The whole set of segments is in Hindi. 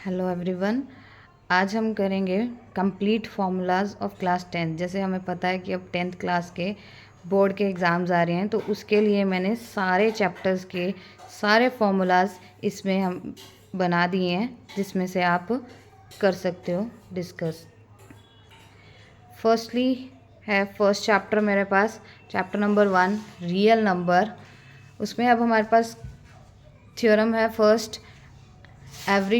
Hello everyone. आज हम करेंगे कंप्लीट फार्मूलाज ऑफ क्लास 10। जैसे हमें पता है कि अब 10th क्लास के बोर्ड के एग्ज़ाम्स आ रहे हैं, तो उसके लिए मैंने सारे चैप्टर्स के सारे फार्मूलाज इसमें हम बना दिए हैं, जिसमें से आप कर सकते हो डिस्कस। फर्स्टली है फर्स्ट चैप्टर मेरे पास, चैप्टर नंबर 1 रियल नंबर। उसमें अब हमारे पास थ्योरम है first, every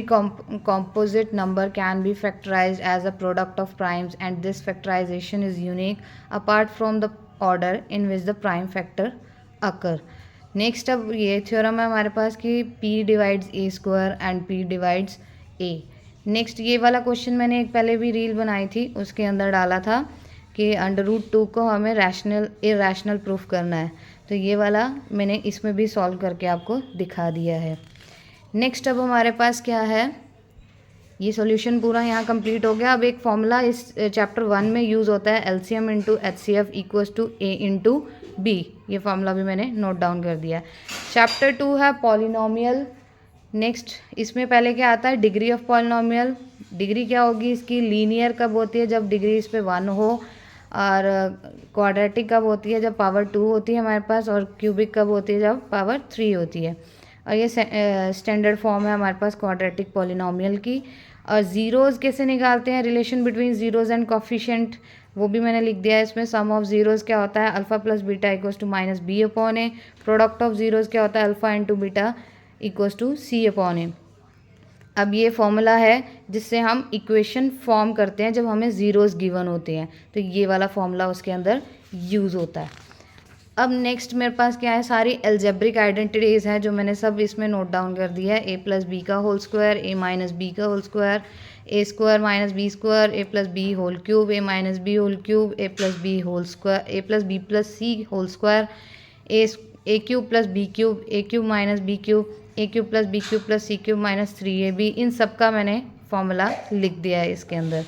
composite number can be factorized as a product of primes and this factorization is unique apart from the order in which the prime factor occur. Next अब ये थ्योरम है हमारे पास कि p divides a square and p divides a। Next ये वाला क्वेश्चन मैंने एक पहले भी रील बनाई थी, उसके अंदर डाला था कि √2 को हमें रैशनल इरेशनल प्रूफ करना है, तो ये वाला मैंने इसमें भी सॉल्व करके आपको दिखा दिया है। नेक्स्ट अब हमारे पास क्या है, ये सॉल्यूशन पूरा यहाँ कंप्लीट हो गया। अब एक फॉर्मूला इस चैप्टर 1 में यूज़ होता है, LCM into HCF equals to A into B। ये फॉर्मूला भी मैंने नोट डाउन कर दिया। चैप्टर 2 है पॉलिनोमियल। नेक्स्ट इसमें पहले क्या आता है, डिग्री ऑफ पॉलिनोमियल। डिग्री क्या होगी इसकी, लीनियर कब होती है, जब डिग्री इस पर 1 हो, और क्वाड्रेटिक कब होती है, जब पावर 2 होती है हमारे पास, और क्यूबिक कब होती है, जब पावर 3 होती है। और ये स्टैंडर्ड फॉर्म है हमारे पास क्वाड्रेटिक पॉलिनोमियल की। और ज़ीरोज़ कैसे निकालते हैं, relation between zeros and coefficient, वो भी मैंने लिख दिया है इसमें। सम ऑफ ज़ीरोज़ क्या होता है, alpha plus beta equals to minus b upon a. Product of zeros क्या होता है, alpha into beta equals to c upon a. अब ये फॉर्मूला है जिससे हम इक्वेशन फॉर्म करते हैं जब हमें ज़ीरोज़ गिवन होते हैं, तो ये वाला फॉर्मूला उसके अंदर यूज़ होता है। अब नेक्स्ट मेरे पास क्या है, सारी एल्जेब्रिक आइडेंटिटीज़ हैं जो मैंने सब इसमें नोट डाउन कर दिया है। a प्लस बी का whole square, a minus b का whole square, a square minus b square, a plus b whole cube, a minus b whole cube, a plus b whole square, a plus b plus c whole square, a cube plus b cube, a cube minus b cube, a cube plus b cube plus c cube minus 3ab। इन सब का मैंने फॉर्मूला लिख दिया है इसके अंदर।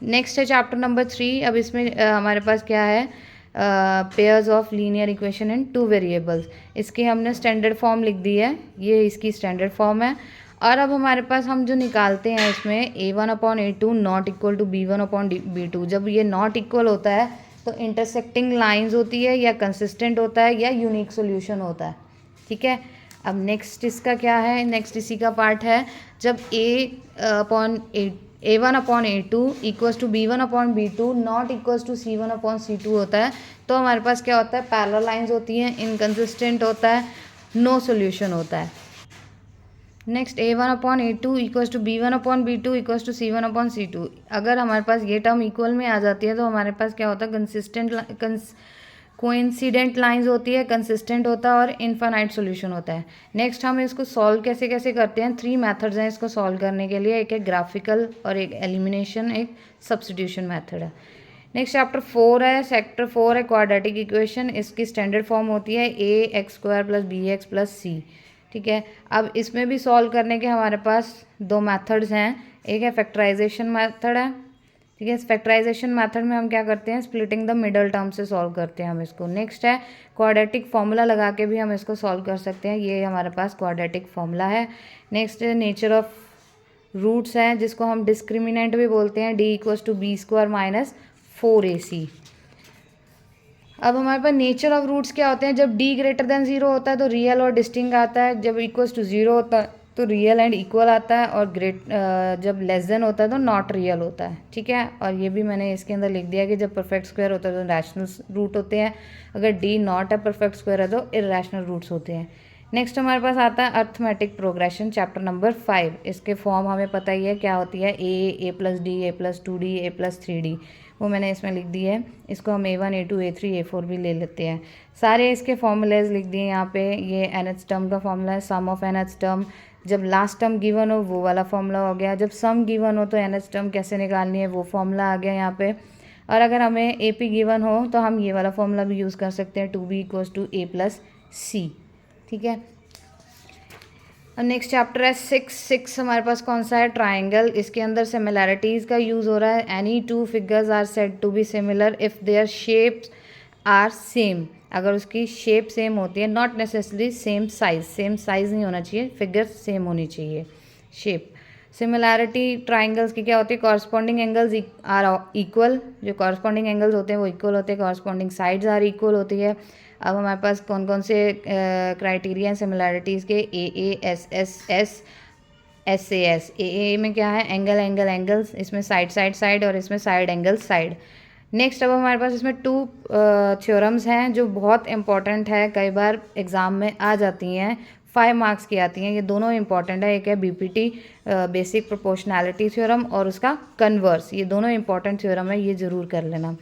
नेक्स्ट है चैप्टर नंबर 3। अब इसमें हमारे पास क्या है, pairs of linear equation in 2 variables. इसकी हमने स्टैंडर्ड फॉर्म लिख दी है, ये इसकी स्टैंडर्ड फॉर्म है। और अब हमारे पास हम जो निकालते हैं इसमें a1/a2 not equal to b1/b2। जब ये नॉट इक्वल होता है तो इंटरसेक्टिंग लाइंस होती है, या कंसिस्टेंट होता है, या यूनिक सोल्यूशन होता है। ठीक है, अब नेक्स्ट इसका क्या है, नेक्स्ट इसी का पार्ट है, जब a1/a2 equals to b1/b2 not equals to c1/c2 होता है, तो हमारे पास क्या होता है, पैरेलल लाइंस होती हैं, इनकंसिस्टेंट होता है, नो सॉल्यूशन होता है। Next a1/a2 equals to b1/b2 equals to c1/c2। अगर हमारे पास ये टर्म इक्वल में आ जाती है तो हमारे पास क्या होता है, कोइंसिडेंट लाइंस होती है, कंसिस्टेंट होता है, और इनफाइनाइट सॉल्यूशन होता है। नेक्स्ट हम इसको सॉल्व कैसे कैसे करते हैं, 3 मेथड्स हैं इसको सॉल्व करने के लिए, एक है ग्राफिकल, और एक एलिमिनेशन, एक सब्स्टिट्यूशन मेथड है। नेक्स्ट चैप्टर 4 है, सेक्टर 4 है क्वाड्रेटिक इक्वेशन। इसकी स्टैंडर्ड फॉर्म होती है ax² plus bx plus c। ठीक है, अब इसमें भी सॉल्व करने के हमारे पास 2 मेथड्स हैं, एक है फैक्टराइजेशन मेथड है। ठीक है, फैक्टराइजेशन मेथड में हम क्या करते हैं, स्प्लिटिंग द मिडल टर्म से सॉल्व करते हैं हम इसको। नेक्स्ट है क्वाड्रेटिक फॉर्मूला लगा के भी हम इसको सॉल्व कर सकते हैं, ये हमारे पास क्वाड्रेटिक फॉर्मूला है। नेक्स्ट नेचर ऑफ रूट्स हैं, जिसको हम डिस्क्रिमिनेंट भी बोलते हैं, d equals to b² minus 4ac। अब हमारे पास नेचर ऑफ रूट्स क्या होते हैं, जब d ग्रेटर देन 0 होता है तो रियल और डिस्टिंक्ट आता है, जब इक्वल्स टू 0 होता है तो रियल एंड इक्वल आता है, और जब लेस देन होता है तो नॉट रियल होता है। ठीक है, और ये भी मैंने इसके अंदर लिख दिया कि जब परफेक्ट स्क्वायर होता है तो रैशनल रूट होते हैं, अगर d नॉट है परफेक्ट स्क्वायर है तो इरेशनल रूट्स होते हैं। नेक्स्ट हमारे पास आता है अर्थमेटिक प्रोग्रेशन, चैप्टर नंबर 5। इसके फॉर्म हमें पता ही है क्या होती है, a plus D, a plus 2d, a plus 3d, वो मैंने इसमें लिख दी है। इसको हम a1 a2 a3 a4 भी ले लेते हैं। सारे इसके फॉर्मूलेज लिख दिए यहाँ पे। ये nth टर्म का फॉर्मूला है, सम ऑफ nth टर्म, जब लास्ट टर्म गिवन हो वो वाला फॉर्मूला हो गया, जब सम गिवन हो तो nth टर्म कैसे निकालनी है वो फॉर्मूला आ गया यहाँ पे। और अगर हमें AP गिवन हो तो हम ये वाला फॉर्मूला भी यूज़ कर सकते हैं, 2b equals to a plus c। ठीक है, अब नेक्स्ट चैप्टर है 6 हमारे पास कौन सा है, ट्राइंगल। इसके अंदर सिमिलैरिटीज़ का यूज़ हो रहा है। Any 2 figures are said to be similar if their shapes are same. अगर उसकी शेप सेम होती है, नॉट नेसेसरी सेम साइज नहीं होना चाहिए, फिगर सेम होनी चाहिए शेप। सिमिलैरिटी ट्राइंगल्स की क्या होती है, कॉरस्पॉन्डिंग एंगल्स आर इक्वल, जो कॉरस्पॉन्डिंग एंगल्स होते हैं वो इक्वल होते हैं, कॉरस्पॉन्डिंग साइड्स आर इक्वल होती है। अब हमारे पास कौन कौन से क्राइटेरिया हैं सिमिलैरिटीज़ के, A S S S S S. A में क्या है, एंगल एंगल एंगल्स, इसमें साइड साइड साइड और इसमें साइड एंगल साइड। नेक्स्ट अब हमारे पास इसमें 2 थ्योरम्स हैं जो बहुत इंपॉर्टेंट है, कई बार एग्ज़ाम में आ जाती हैं, 5 मार्क्स की आती हैं, ये दोनों इंपॉर्टेंट है। एक है बीपीटी बेसिक प्रोपोर्शनैलिटी थ्योरम और उसका कन्वर्स, ये दोनों इंपॉर्टेंट थ्योरम है, ये ज़रूर कर लेना।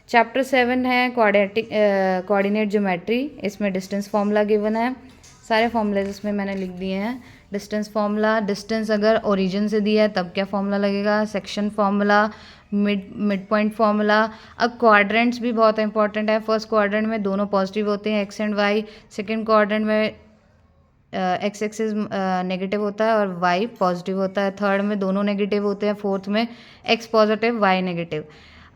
चैप्टर 7 है कोऑर्डिनेट ज्योमेट्री, इसमें डिस्टेंस फार्मूला गिवन है, सारे फॉर्मूलेज इसमें मैंने लिख दिए हैं। डिस्टेंस फार्मूला, डिस्टेंस अगर ओरिजिन से दिया है तब क्या फार्मूला लगेगा, section formula, mid point formula. अब क्वाड्रेंट्स भी बहुत इंपॉर्टेंट है। फर्स्ट क्वाड्रेंट में दोनों पॉजिटिव होते हैं, x and y. Second quadrant में एक्स एक्सिस नेगेटिव होता है और वाई पॉजिटिव होता है। थर्ड में दोनों नेगेटिव होते हैं। फोर्थ में एक्स पॉजिटिव वाई नेगेटिव।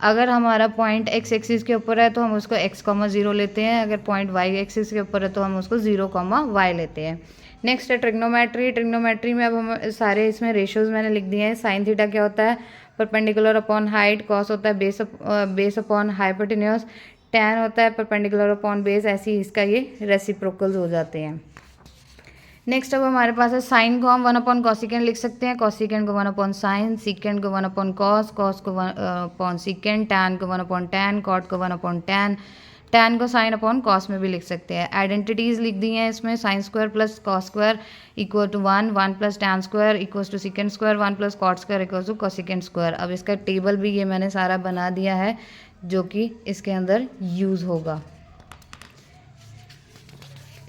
अगर हमारा पॉइंट एक्स एक्सिस के ऊपर है तो हम उसको x, 0 लेते हैं, अगर पॉइंट वाई एक्सिस के ऊपर है तो हम उसको 0, y लेते हैं। नेक्स्ट है ट्रिग्नोमेट्री। ट्रिग्नोमेट्री में अब हम सारे इसमें रेशियोज मैंने लिख दिए हैं। साइन थीटा क्या होता है, परपेंडिकुलर अपॉन हाइट, कॉस होता है बेस अपॉन हाइपोटेन्यूज, टैन होता है परपेंडिकुलर अपॉन बेस, ऐसी इसका ये रेसिप्रोकल्स हो जाते हैं। नेक्स्ट अब हमारे पास है साइन को हम 1 अपॉन कॉसिकेंड लिख सकते हैं, कॉसिकेंड को 1 अपॉन साइन, सीकेंड को 1 अपॉन कॉस, कॉस को 1 अपॉन सीकेंड, टैन को 1 अपॉन टैन, कॉट को 1 अपॉन टैन, टैन को साइन अपॉन कॉस में भी लिख सकते हैं। आइडेंटिटीज़ लिख दी हैं इसमें, sine square plus cos square equal to 1, 1 plus tan square equal to secant square, 1 plus cot square equal to cosecant square. अब इसका टेबल भी ये मैंने सारा बना दिया है जो कि इसके अंदर यूज़ होगा।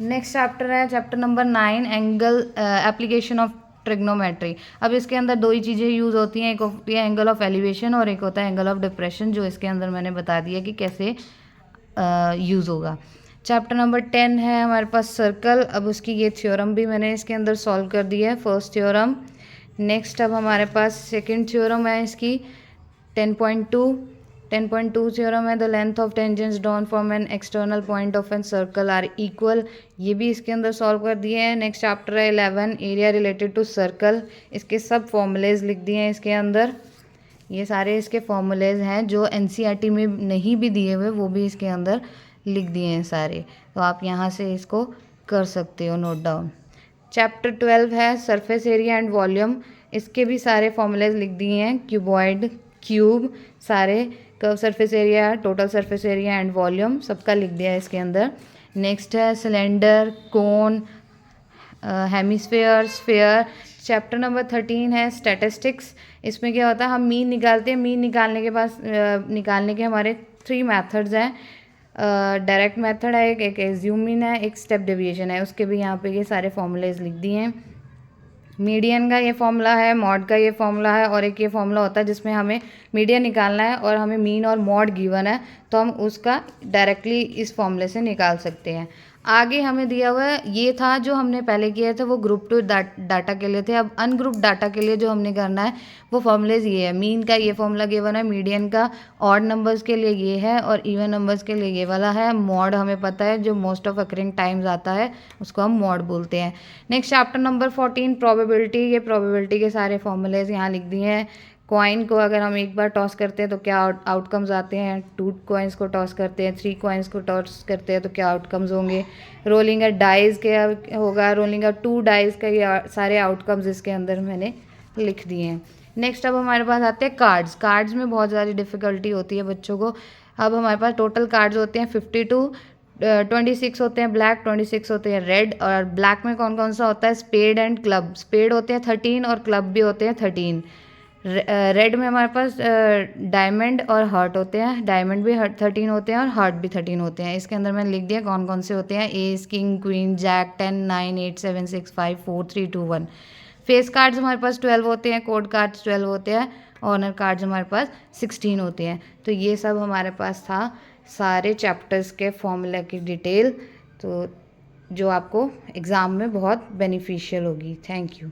नेक्स्ट चैप्टर है chapter number 9, angle application of trigonometry. अब इसके अंदर 2 ही चीज़ें यूज़ होती हैं, एक होती है एंगल ऑफ एलिवेशन और एक होता है एंगल ऑफ डिप्रेशन, जो इसके अंदर मैंने बता दिया कि कैसे यूज़ होगा। चैप्टर नंबर 10 है हमारे पास सर्कल। अब उसकी ये थ्योरम भी मैंने इसके अंदर सॉल्व कर दी है, फर्स्ट थ्योरम। नेक्स्ट अब हमारे पास सेकेंड थ्योरम है इसकी 10.2 थ्योरम है, the length of tangents drawn from an external point of an circle are equal, ये भी इसके अंदर सॉल्व कर दिए हैं। नेक्स्ट चैप्टर है 11, एरिया रिलेटेड टू सर्कल, इसके सब फॉर्मूलेज लिख दिए हैं इसके अंदर। ये सारे इसके फॉर्मूलेज हैं जो एनसीईआरटी में नहीं भी दिए हुए, वो भी इसके अंदर लिख दिए हैं सारे, तो आप यहाँ से इसको कर सकते हो नोट डाउन। चैप्टर 12 है सरफेस एरिया एंड वॉल्यूम, इसके भी सारे फॉर्मूलेज लिख दिए हैं, क्यूबॉइड, क्यूब, सारे curve surface area, total surface area and volume, सबका लिख दिया है इसके अंदर। नेक्स्ट है सिलेंडर, कोन, हेमिस्फेयर, स्फेयर। चैप्टर नंबर 13 है स्टैटिस्टिक्स, इसमें क्या होता है, हम मीन निकालते हैं, मीन निकालने के बाद निकालने के हमारे 3 मेथड्स हैं, डायरेक्ट मेथड है एक एज्यूम मीन है, एक स्टेप डेविएशन है, उसके भी यहाँ पे ये सारे फॉर्मूलेज लिख दिए हैं। मीडियन का ये फॉर्मूला है, मॉड का ये फॉर्मूला है, और एक ये फॉर्मूला होता है जिसमें हमें मीडियन निकालना है और हमें मीन और मॉड गिवन है, तो हम उसका डायरेक्टली इस फॉर्मूले से निकाल सकते हैं। आगे हमें दिया हुआ है, ये था जो हमने पहले किया था वो ग्रुप 2 डाटा के लिए थे। अब अनग्रुप डाटा के लिए जो हमने करना है वो फॉर्मूलेज ये है, मीन का ये फॉर्मूला गिवन है, मीडियन का ऑड नंबर्स के लिए ये है और इवन नंबर्स के लिए ये वाला है। मॉड हमें पता है जो मोस्ट ऑफ अकरिंग टाइम्स आता है उसको हम मॉड बोलते हैं। नेक्स्ट चैप्टर नंबर 14 प्रोबेबिलिटी, ये प्रोबेबिलिटी के सारे फॉर्मूलेज यहाँ लिख दिए हैं। कॉइन को अगर हम एक बार टॉस करते हैं तो क्या आउटकम्स आते हैं, 2 कॉइन्स को टॉस करते हैं, 3 कॉइन्स को टॉस करते हैं तो क्या आउटकम्स होंगे। रोलिंग अ डाइज क्या होगा, रोलिंग अ 2 डाइज का ये सारे आउटकम्स इसके अंदर मैंने लिख दिए हैं। नेक्स्ट अब हमारे पास आते हैं कार्ड्स। कार्ड्स में बहुत सारी डिफ़िकल्टी होती है बच्चों को। अब हमारे पास टोटल कार्ड्स होते हैं 52, 26 होते हैं ब्लैक, 26 होते हैं रेड, और ब्लैक में कौन कौन सा होता है, स्पेड एंड क्लब। स्पेड होते हैं 13 और क्लब भी होते हैं 13। रेड में हमारे पास डायमंड और हार्ट होते हैं, डायमंड भी 13 होते हैं और हार्ट भी 13 होते हैं। इसके अंदर मैंने लिख दिया कौन कौन से होते हैं, S, king, queen, Jack, 10, 9, 8, 7, 6, 5, 4, 3, 2, 1। Face cards हमारे पास 12 होते हैं, कोड कार्ड्स 12 होते हैं, ऑनर कार्ड्स हमारे पास 16 होते हैं। तो ये सब हमारे पास था सारे चैप्टर्स के फॉर्मूला की डिटेल, तो जो आपको एग्ज़ाम में बहुत बेनिफिशियल होगी। Thank you.